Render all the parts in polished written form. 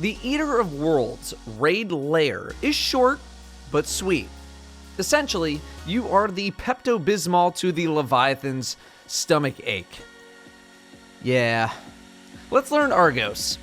The Eater of Worlds raid Lair is short but sweet. Essentially, you are the Pepto-Bismol to the Leviathan's stomach ache. Yeah. Let's learn Argos.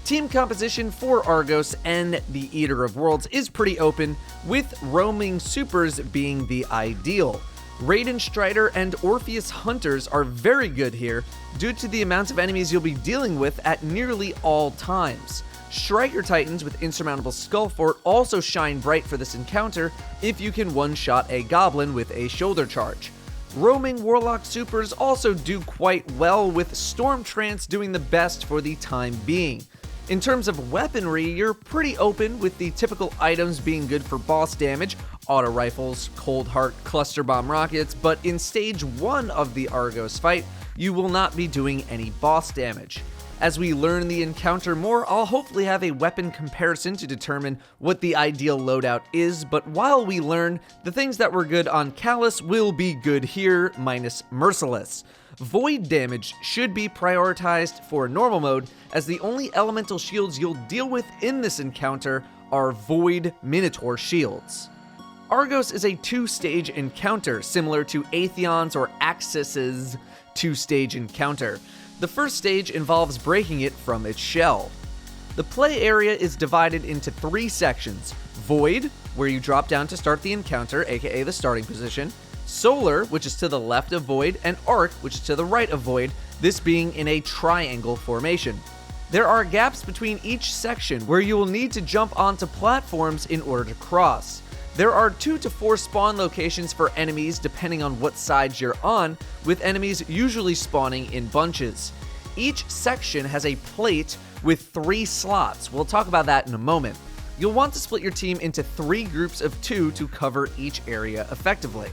Team composition for Argos and the Eater of Worlds is pretty open, with roaming supers being the ideal. Raiden Strider and Orpheus Hunters are very good here due to the amount of enemies you'll be dealing with at nearly all times. Striker Titans with Insurmountable Skullfort also shine bright for this encounter if you can one-shot a goblin with a shoulder charge. Roaming Warlock supers also do quite well, with Storm Trance doing the best for the time being. In terms of weaponry, you're pretty open, with the typical items being good for boss damage, auto rifles, Cold Heart, cluster bomb rockets, but in stage 1 of the Argos fight, you will not be doing any boss damage. As we learn the encounter more, I'll hopefully have a weapon comparison to determine what the ideal loadout is, but while we learn, the things that were good on Callus will be good here, minus Merciless. Void damage should be prioritized for normal mode, as the only elemental shields you'll deal with in this encounter are Void Minotaur shields. Argos is a 2-stage encounter, similar to Atheon's or Axis's 2-stage encounter. The first stage involves breaking it from its shell. The play area is divided into 3 sections: Void, where you drop down to start the encounter, aka the starting position; Solar, which is to the left of Void; and Arc, which is to the right of Void, this being in a triangle formation. There are gaps between each section where you will need to jump onto platforms in order to cross. There are 2 to 4 spawn locations for enemies depending on what side you're on, with enemies usually spawning in bunches. Each section has a plate with 3 slots. We'll talk about that in a moment. You'll want to split your team into 3 groups of 2 to cover each area effectively.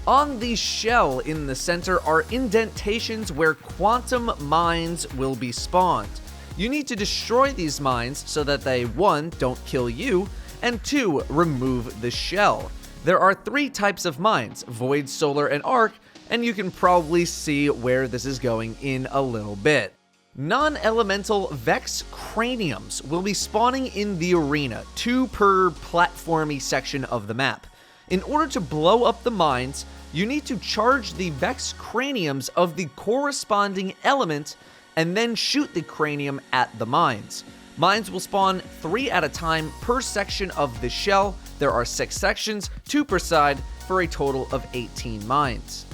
On the shell in the center are indentations where quantum mines will be spawned. You need to destroy these mines so that they, 1, don't kill you, and 2, remove the shell. There are 3 types of mines: Void, Solar, and Arc, and you can probably see where this is going in a little bit. Non-elemental Vex Craniums will be spawning in the arena, 2 per platformy section of the map. In order to blow up the mines, you need to charge the Vex Craniums of the corresponding element and then shoot the cranium at the mines. Mines will spawn 3 at a time per section of the shell. There are 6 sections, 2 per side, for a total of 18 mines.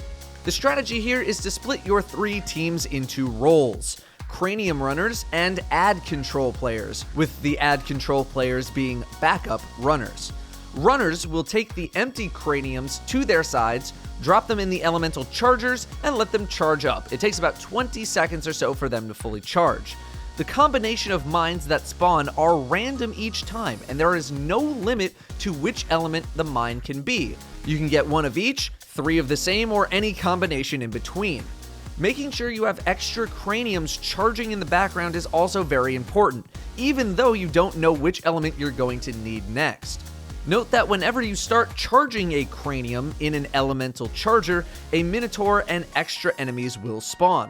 The strategy here is to split your 3 teams into roles: Cranium Runners and Ad Control players, with the Ad Control players being backup runners. Runners will take the empty craniums to their sides, drop them in the elemental chargers, and let them charge up. It takes about 20 seconds or so for them to fully charge. The combination of mines that spawn are random each time, and there is no limit to which element the mine can be. You can get 1 of each, 3 of the same, or any combination in between. Making sure you have extra craniums charging in the background is also very important, even though you don't know which element you're going to need next. Note that whenever you start charging a cranium in an elemental charger, a Minotaur and extra enemies will spawn.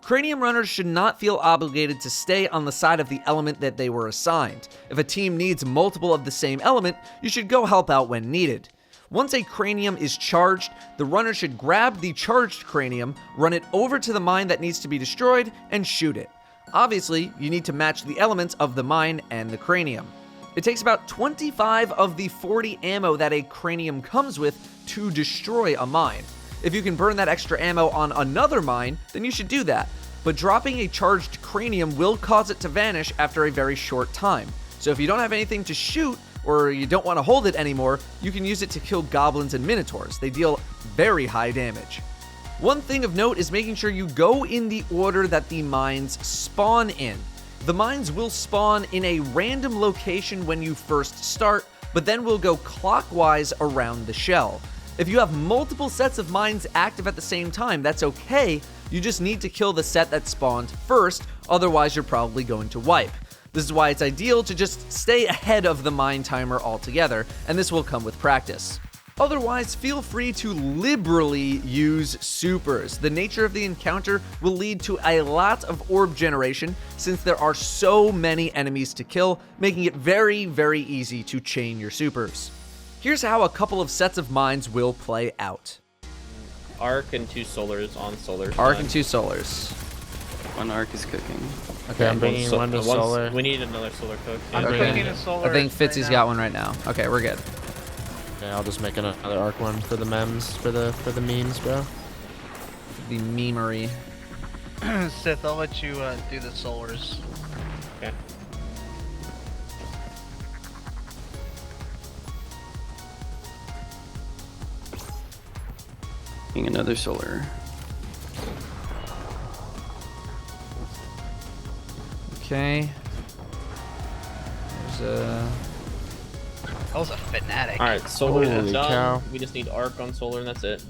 Cranium Runners should not feel obligated to stay on the side of the element that they were assigned. If a team needs multiple of the same element, you should go help out when needed. Once a cranium is charged, the runner should grab the charged cranium, run it over to the mine that needs to be destroyed, and shoot it. Obviously, you need to match the elements of the mine and the cranium. It takes about 25 of the 40 ammo that a cranium comes with to destroy a mine. If you can burn that extra ammo on another mine, then you should do that. But dropping a charged cranium will cause it to vanish after a very short time. So if you don't have anything to shoot, or you don't want to hold it anymore, you can use it to kill goblins and minotaurs. They deal very high damage. One thing of note is making sure you go in the order that the mines spawn in. The mines will spawn in a random location when you first start, but then will go clockwise around the shell. If you have multiple sets of mines active at the same time, that's okay. You just need to kill the set that spawned first, otherwise you're probably going to wipe. This is why it's ideal to just stay ahead of the mine timer altogether, and this will come with practice. Otherwise, feel free to liberally use supers. The nature of the encounter will lead to a lot of orb generation since there are so many enemies to kill, making it very, very easy to chain your supers. Here's how a couple of sets of mines will play out. Arc and 2 solars on solar. Arc and 2 solars. One arc is cooking. Okay, I'm bringing one to solar. We need another solar cook. I'm cooking a solar. I think Fitzy's got one right now. Okay, we're good. Okay, I'll just make another arc one for the memes, for the memes, bro. The memery. Sith, I'll let you do the solars. Okay. Making another solar. Okay. There's a... That was a fanatic. Alright, solar is Holy done. cow. We just need arc on solar and that's it.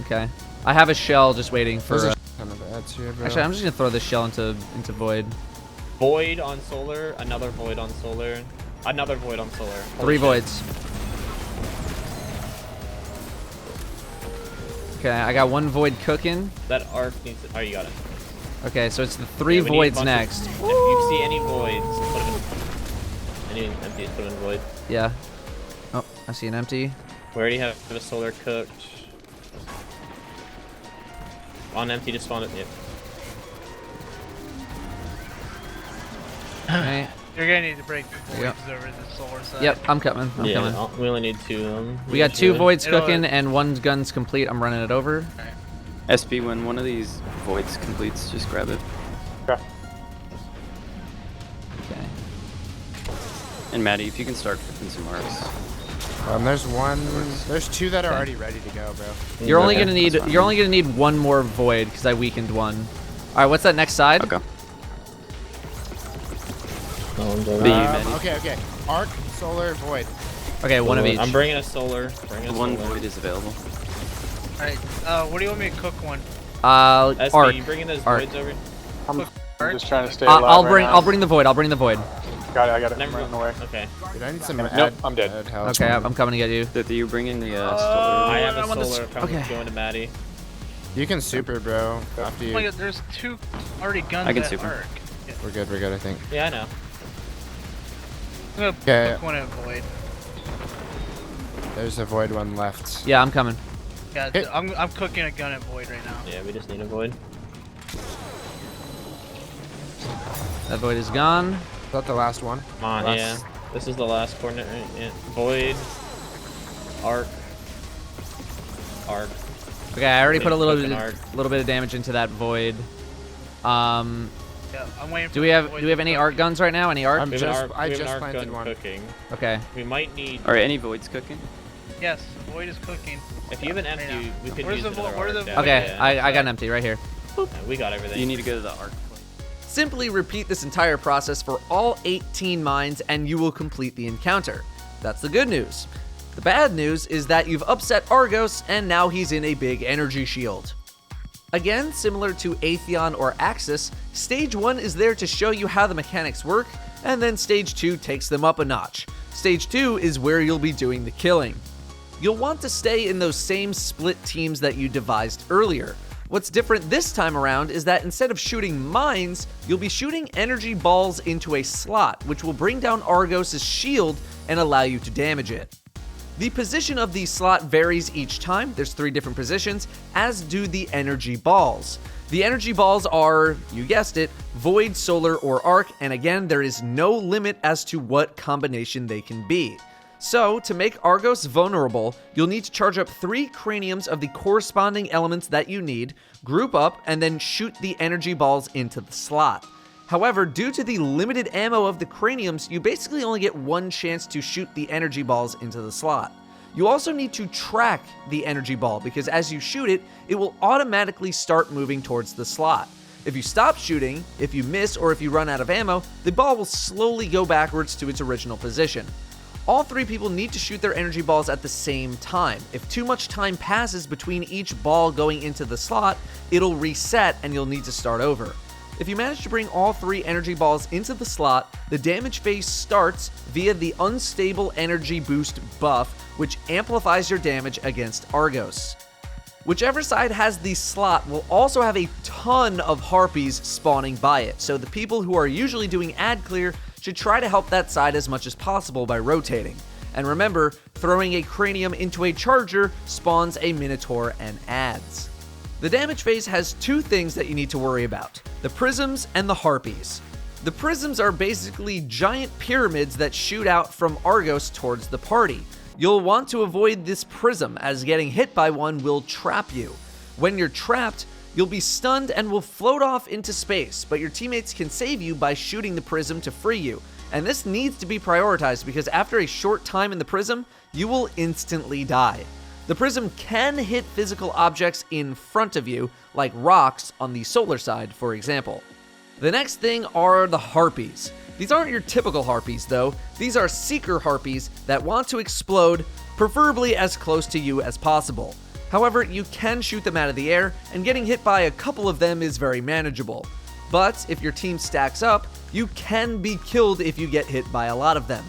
Okay. I have a shell just waiting for... There's a ton of ads here, bro. Actually, I'm just gonna throw this shell into void. Void on solar, another void on solar, another void on solar. Three Holy shit. voids. Okay, I got one void cooking. That arc needs to... Oh, you got it. Okay, so it's the 3 Yeah, we need a voids bunch next. If you see any voids, put them in... Any empties, put them in void. Yeah. Oh, I see an empty. We already have a solar cooked. On empty, just spawn it. Yep. Okay. You're gonna need to break the voids Yep. over the solar side. Yep, I'm coming. I'm Yeah, coming. we only need 2 of them. We got 2 usually. voids It'll- cooking and 1 gun's complete. I'm running it over. SP, when one of these voids completes, just grab it. Okay. And Maddie, if you can start cooking some arcs. There's 2 that are already ready to go, bro. You're only Okay, gonna need that's fine. you're only gonna need 1 more void because I weakened 1. All right, what's that next side? Okay. Oh, I'm doing Be you, that. Maddie. Okay. Arc, solar, void. Okay, 1 of each. I'm bringing a solar. Bringing a One solar. void is available. Alright, what do you want me to cook one? SP, Arc. you bringing those Arc. voids over? I'm just trying to stay alive I'll right bring now. I'll bring the void. I'll bring the void. Got it, I got it. Never I'm running away. Okay. Dude, I need some Nope, ad, I'm dead. ad help. Okay, I'm coming to get you. That you bring in the solar. I have I'm a on the solar. Come okay. going to Maddie. You can super, bro. After Oh you. my god, there's 2 already guns I can at super. arc. We're good, I think. Yeah, I know. I'm gonna Okay. cook one at void. There's a void one left. Yeah, I'm coming. Yeah, Hit. I'm cooking a gun at void right now. Yeah, we just need a void. That void is gone. Is that the last one? Come on, Last- yeah. This is the last coordinate, right? Yeah. Void. Arc. Arc. Okay, I already Okay, put a little cooking bit arc. of damage into that void. Yeah, I'm waiting for Do we the have void any to arc guns right now? Any arc? I'm We have an just- arc, I we have an just arc planted gun one. cooking. Okay. We might need... Alright, any voids cooking? cook. Yes, void is cooking. If you have an empty, now. we could Where's use the another where's arc. the Yeah, Okay, yeah. I got an empty right here. Yeah, we got everything. You need to go to the arc. Simply repeat this entire process for all 18 mines and you will complete the encounter. That's the good news. The bad news is that you've upset Argos and now he's in a big energy shield. Again, similar to Atheon or Axis, Stage 1 is there to show you how the mechanics work, and then Stage 2 takes them up a notch. Stage 2 is where you'll be doing the killing. You'll want to stay in those same split teams that you devised earlier. What's different this time around is that instead of shooting mines, you'll be shooting energy balls into a slot, which will bring down Argos' shield and allow you to damage it. The position of the slot varies each time, there's 3 different positions, as do the energy balls. The energy balls are, you guessed it, void, solar, or arc, and again, there is no limit as to what combination they can be. So, to make Argos vulnerable, you'll need to charge up 3 craniums of the corresponding elements that you need, group up, and then shoot the energy balls into the slot. However, due to the limited ammo of the craniums, you basically only get 1 chance to shoot the energy balls into the slot. You also need to track the energy ball because as you shoot it, it will automatically start moving towards the slot. If you stop shooting, if you miss, or if you run out of ammo, the ball will slowly go backwards to its original position. All 3 people need to shoot their energy balls at the same time. If too much time passes between each ball going into the slot, it'll reset and you'll need to start over. If you manage to bring all 3 energy balls into the slot, the damage phase starts via the unstable energy boost buff, which amplifies your damage against Argos. Whichever side has the slot will also have a ton of harpies spawning by it, so the people who are usually doing ad clear should try to help that side as much as possible by rotating. And remember, throwing a cranium into a charger spawns a minotaur and ads. The damage phase has two things that you need to worry about: the prisms and the harpies. The prisms are basically giant pyramids that shoot out from Argos towards the party. You'll want to avoid this prism, as getting hit by one will trap you. When you're trapped, you'll be stunned and will float off into space, but your teammates can save you by shooting the prism to free you. And this needs to be prioritized because after a short time in the prism, you will instantly die. The prism can hit physical objects in front of you, like rocks on the solar side, for example. The next thing are the harpies. These aren't your typical harpies though, these are seeker harpies that want to explode, preferably as close to you as possible. However, you can shoot them out of the air, and getting hit by a couple of them is very manageable. But if your team stacks up, you can be killed if you get hit by a lot of them.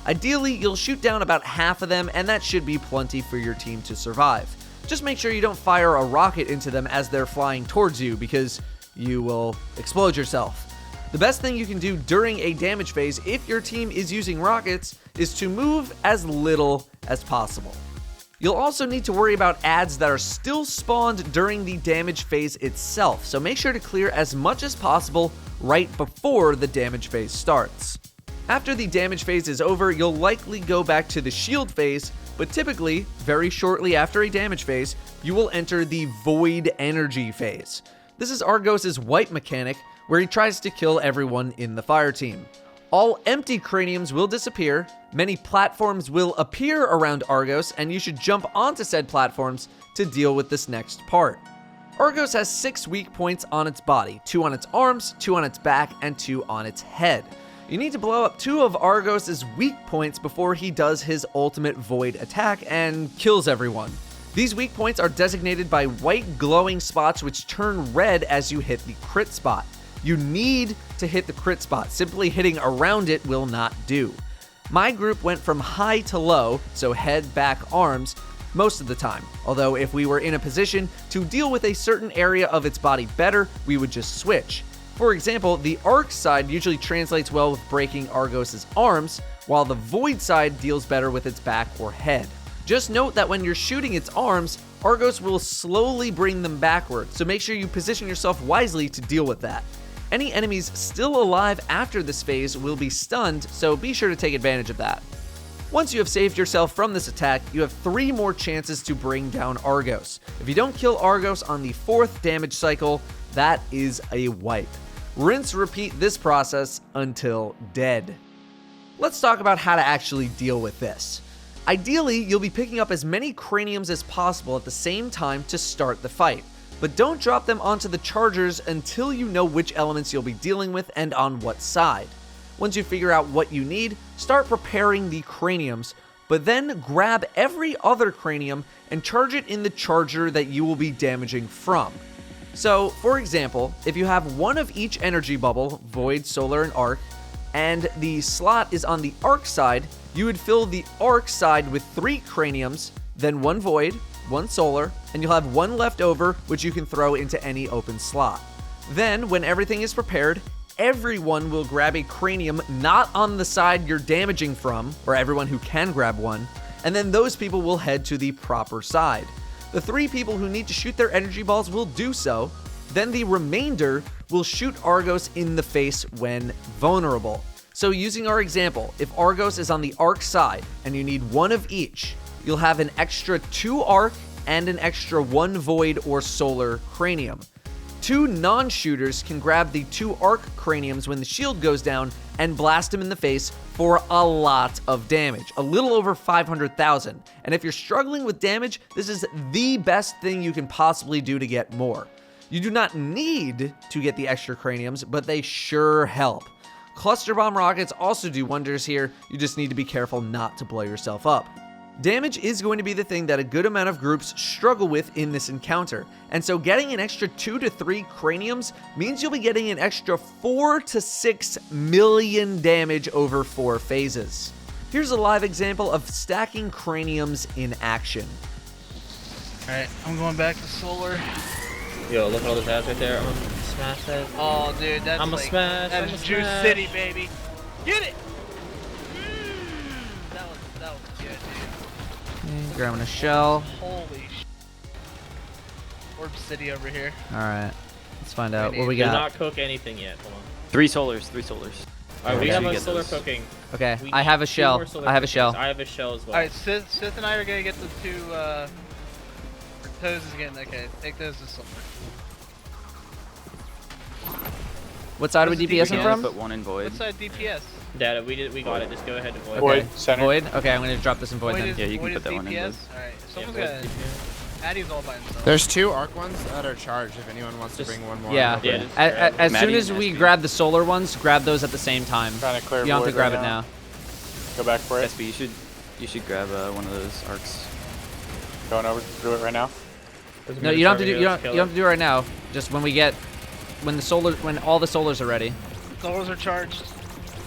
Ideally, you'll shoot down about half of them, and that should be plenty for your team to survive. Just make sure you don't fire a rocket into them as they're flying towards you, because you will explode yourself. The best thing you can do during a damage phase, if your team is using rockets, is to move as little as possible. You'll also need to worry about ads that are still spawned during the damage phase itself, so make sure to clear as much as possible right before the damage phase starts. After the damage phase is over, you'll likely go back to the shield phase, but typically, very shortly after a damage phase, you will enter the void energy phase. This is Argos' wipe mechanic, where he tries to kill everyone in the fire team. All empty craniums will disappear, many platforms will appear around Argos, and you should jump onto said platforms to deal with this next part. Argos has 6 weak points on its body, 2 on its arms, 2 on its back, and 2 on its head. You need to blow up 2 of Argos' weak points before he does his ultimate void attack and kills everyone. These weak points are designated by white glowing spots which turn red as you hit the crit spot. You need to hit the crit spot, simply hitting around it will not do. My group went from high to low, so head, back, arms, most of the time. Although if we were in a position to deal with a certain area of its body better, we would just switch. For example, the arc side usually translates well with breaking Argos' arms, while the void side deals better with its back or head. Just note that when you're shooting its arms, Argos will slowly bring them backward, so make sure you position yourself wisely to deal with that. Any enemies still alive after this phase will be stunned, so be sure to take advantage of that. Once you have saved yourself from this attack, you have 3 more chances to bring down Argos. If you don't kill Argos on the 4th damage cycle, that is a wipe. Rinse, repeat this process until dead. Let's talk about how to actually deal with this. Ideally, you'll be picking up as many craniums as possible at the same time to start the fight, but don't drop them onto the chargers until you know which elements you'll be dealing with and on what side. Once you figure out what you need, start preparing the craniums, but then grab every other cranium and charge it in the charger that you will be damaging from. So, for example, if you have 1 of each energy bubble, void, solar, and arc, and the slot is on the arc side, you would fill the arc side with 3 craniums, then 1 void, 1 solar, and you'll have 1 left over, which you can throw into any open slot. Then, when everything is prepared, everyone will grab a cranium not on the side you're damaging from, or everyone who can grab one, and then those people will head to the proper side. The 3 people who need to shoot their energy balls will do so, then the remainder will shoot Argos in the face when vulnerable. So using our example, if Argos is on the arc side and you need 1 of each, you'll have an extra 2 arc and an extra 1 void or solar cranium. 2 non-shooters can grab the 2 arc craniums when the shield goes down and blast him in the face for a lot of damage, a little over 500,000. And if you're struggling with damage, this is the best thing you can possibly do to get more. You do not need to get the extra craniums, but they sure help. Cluster bomb rockets also do wonders here, you just need to be careful not to blow yourself up. Damage is going to be the thing that a good amount of groups struggle with in this encounter, and so getting an extra 2 to 3 craniums means you'll be getting an extra 4 to 6 million damage over 4 phases. Here's a live example of stacking craniums in action. Alright, I'm going back to solar. Yo, look at all those ads right there. I'm gonna smash that. Oh, dude, that's I'ma like, smash, that I'ma is Juice smash. City, baby. Get it! That was good, dude. Grabbing a shell. Holy sh! Orb City over here. All right, let's find out what we Do got. not cook anything yet. Hold on. 3 solars. Alright, we Yeah, have you a get solar those. cooking. Okay, We I need have a 2 shell. more solar I have a cookings. shell. I have a shell as well. Alright, Sith and I are gonna get the 2 toes again. Okay, take those to solar. What side are we What's the DPSing DPS? from? Put 1 in void. What side DPS? Data, we got it. Just go ahead and void. Void, Okay. center. Void? Okay, I'm gonna drop this in void then. is, Yeah, you can Void put is that one in DPS? void. Alright, Yeah, someone's void got DPS. Addy's all by himself. There's 2 arc ones that are charged if anyone wants to Just- bring one more. Yeah. over. Yeah, just As, grab as it. soon Maddie as and we SB. grab the solar ones, grab those at the same time. Trying to clear You don't have to void grab right it now. Go back for it. SB, you should grab one of those arcs. Going over through it right now. There's a No, you don't have to do. Minotaur You here, don't. let's You don't have to do it right now. Just when we get, when all the solars are ready. Solars are charged.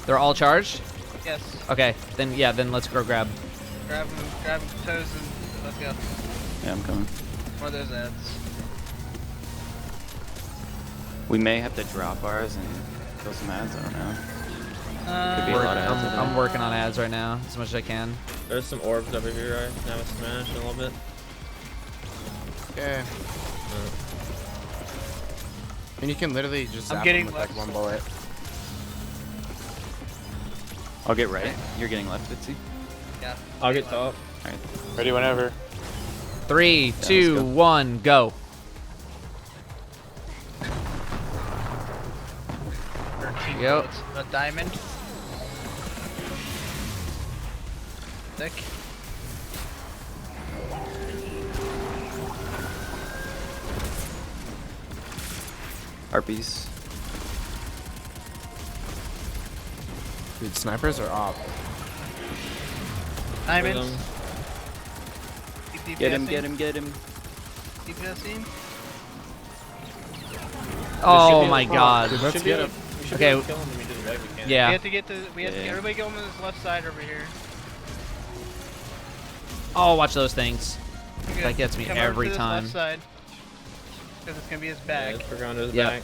They're all charged. Yes. Okay, then let's go grab. Grab them toes and let's go. Yeah, I'm coming. One of those ads. We may have to drop ours and kill some ads. I don't know. Could be a Uh, lot of ads. I I'm think. working on ads right now as much as I can. There's some orbs over here, right? Now it's smash in a little bit. Yeah. And you can literally just I'm zap getting them with like left. 1 bullet. I'll get right. You're getting left, Fitzy. yeah. I'll get top. Alright. Ready whenever. 3, let's 2, go. 1, go. 13 Yep. bullets. A diamond. Thick. Harpies. Dude, snipers are off. Diamonds. Rhythm. Keep Get him, DPSing. get him, get him. DPSing. Oh my god. Dude, let's Should be get able- him. we should Okay. be able to kill him when we do the wave again. Yeah. We have to get to. We have to Yeah. get, everybody go on this left side over here. Oh, watch those things. You're good. That gets me Come over every to this time. Left side. Because it's gonna be his back. Yeah, we're going to the Yep. back.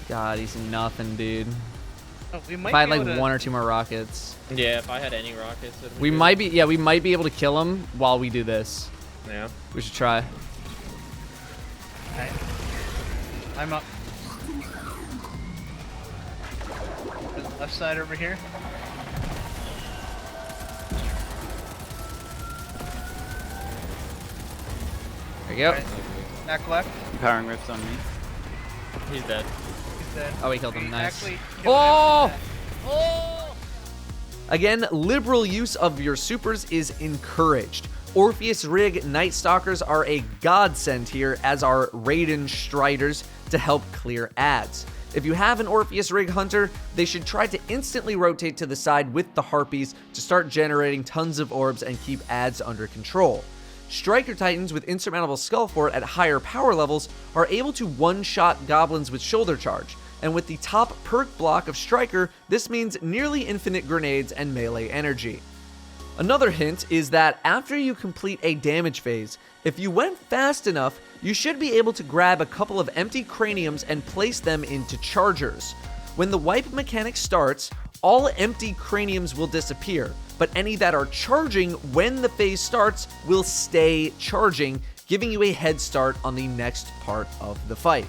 God, he's nothing, dude. Oh, we might If I had be like able to, 1 or 2 more rockets, Yeah, if I had any rockets, it'd be we good. might be. Yeah, we might be able to kill him while we do this. Yeah. We should try. Alright. I'm up. Left side over here. There you go. Alright. Back left. Empowering Rift on me. He's dead. He's dead. Oh, we killed him. We Nice. actually killed Oh! him. Oh! Again, liberal use of your supers is encouraged. Orpheus Rig Night Stalkers are a godsend here, as are Raiden Striders to help clear ads. If you have an Orpheus Rig Hunter, they should try to instantly rotate to the side with the Harpies to start generating tons of orbs and keep ads under control. Striker Titans with insurmountable Skull Fort at higher power levels are able to one-shot goblins with shoulder charge, and with the top perk block of Striker, this means nearly infinite grenades and melee energy. Another hint is that after you complete a damage phase, if you went fast enough, you should be able to grab a couple of empty craniums and place them into chargers. When the wipe mechanic starts, all empty craniums will disappear, but any that are charging when the phase starts will stay charging, giving you a head start on the next part of the fight.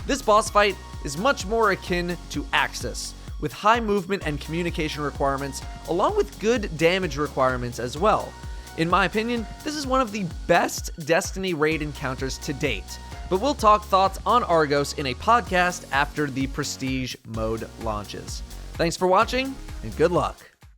This boss fight is much more akin to Axis, with high movement and communication requirements, along with good damage requirements as well. In my opinion, this is one of the best Destiny raid encounters to date, but we'll talk thoughts on Argos in a podcast after the Prestige mode launches. Thanks for watching, and good luck.